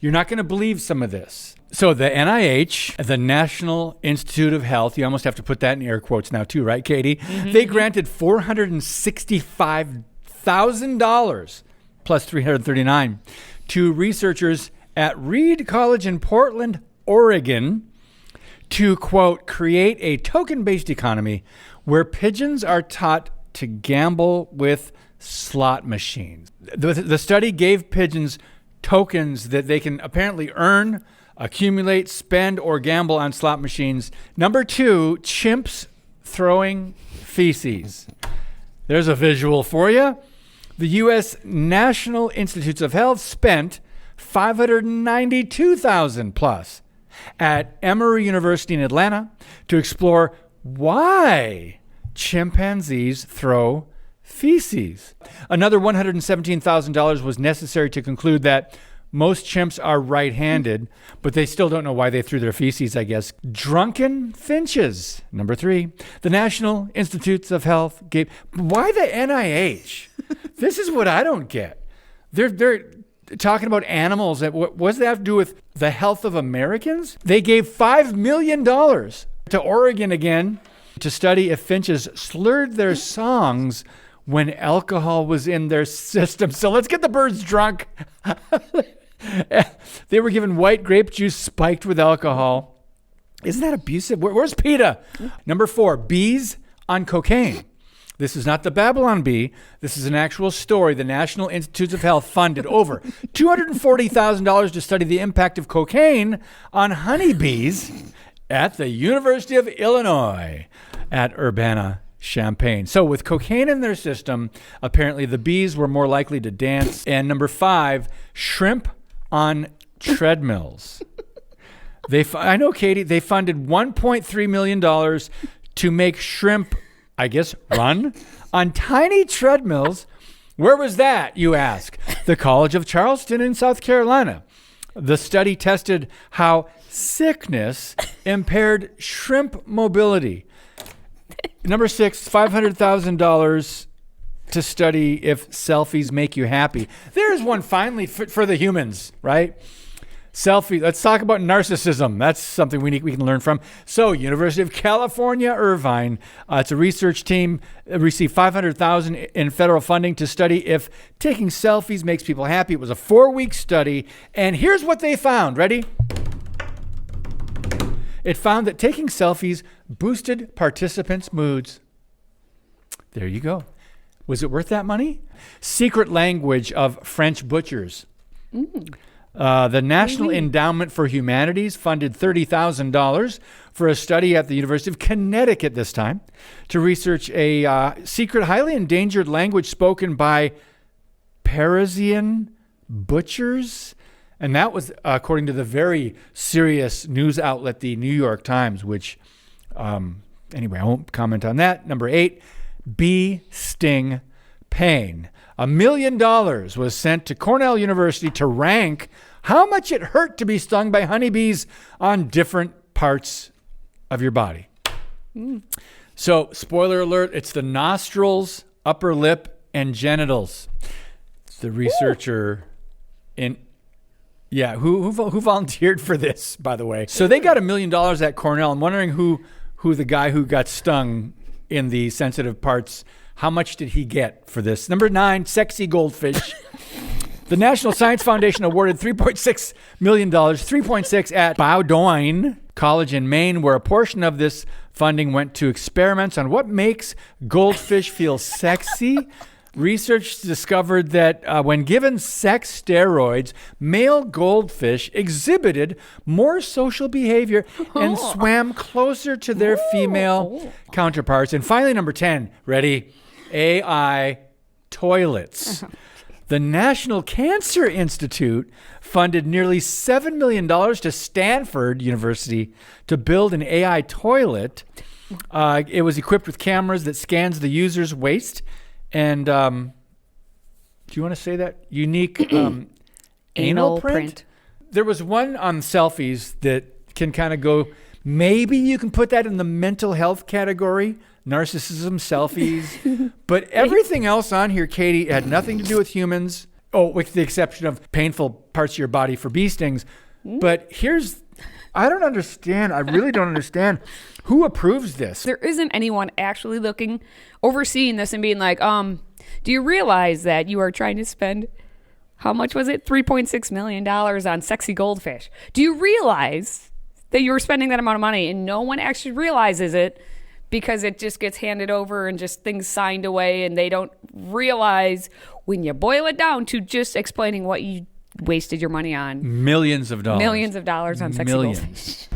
You're not going to believe some of this. So the NIH, the National Institute of Health, you almost have to put that in air quotes now too, right, Katie? Mm-hmm. They granted $465,000 plus $339 to researchers at Reed College in Portland, Oregon, to, quote, create a token-based economy where pigeons are taught to gamble with slot machines. The study gave pigeons tokens that they can apparently earn, accumulate, spend, or gamble on slot machines. Number 2, chimps throwing feces. There's a visual for you. The U.S. National Institutes of Health spent $592,000 plus at Emory University in Atlanta to explore why chimpanzees throw feces. Another $117,000 was necessary to conclude that most chimps are right-handed, but they still don't know why they threw their feces, I guess. Drunken finches. Number 3, the National Institutes of Health gave... Why the NIH? This is what I don't get. They're talking about animals. What does that have to do with the health of Americans? They gave $5 million to Oregon again to study if finches slurred their songs when alcohol was in their system. So let's get the birds drunk. They were given white grape juice spiked with alcohol. Isn't that abusive? Where's PETA? Number 4, bees on cocaine. This is not the Babylon Bee. This is an actual story. The National Institutes of Health funded over $240,000 to study the impact of cocaine on honeybees at the University of Illinois at Urbana-Champaign. So with cocaine in their system, apparently the bees were more likely to dance. And number 5, shrimp on treadmills. I know, Katie, they funded $1.3 million to make shrimp, I guess, run on tiny treadmills. Where was that, you ask? The College of Charleston in South Carolina. The study tested how sickness impaired shrimp mobility. Number 6, $500,000 to study if selfies make you happy. There's one finally for the humans, right? Selfie. Let's talk about narcissism. That's something we can learn from. So, University of California, Irvine. It's a research team received $500,000 in federal funding to study if taking selfies makes people happy. It was a 4-week study, and here's what they found. Ready? It found that taking selfies boosted participants' moods. There you go. Was it worth that money? Secret language of French butchers. The National Endowment for Humanities funded $30,000 for a study at the University of Connecticut this time to research a secret, highly endangered language spoken by Parisian butchers. And that was according to the very serious news outlet, the New York Times, which, anyway, I won't comment on that. Number 8, bee sting pain. $1 million was sent to Cornell University to rank how much it hurt to be stung by honeybees on different parts of your body. So, spoiler alert, it's the nostrils, upper lip, and genitals. The researcher who volunteered for this, by the way. So they got $1 million at Cornell. I'm wondering who the guy who got stung in the sensitive parts, how much did he get for this? Number 9, sexy goldfish. The National Science Foundation awarded $3.6 million, $3.6 at Bowdoin College in Maine, where a portion of this funding went to experiments on what makes goldfish feel sexy. Research discovered that when given sex steroids, male goldfish exhibited more social behavior and swam closer to their female counterparts. And finally, number 10, ready? AI toilets. The National Cancer Institute funded nearly $7 million to Stanford University to build an AI toilet. It was equipped with cameras that scans the user's waste. And do you want to say that? Unique anal print? There was one on selfies that can kind of go, maybe you can put that in the mental health category, narcissism, selfies. But everything else on here, Katie, had nothing to do with humans. Oh, with the exception of painful parts of your body for bee stings. But I don't understand. I really don't understand. Who approves this? There isn't anyone actually overseeing this and being like, do you realize that you are trying to spend, how much was it? $3.6 million on sexy goldfish. Do you realize that you were spending that amount of money and no one actually realizes it because it just gets handed over and just things signed away, and they don't realize when you boil it down to just explaining what you wasted your money on. Millions of dollars. Millions of dollars on sexy goldfish.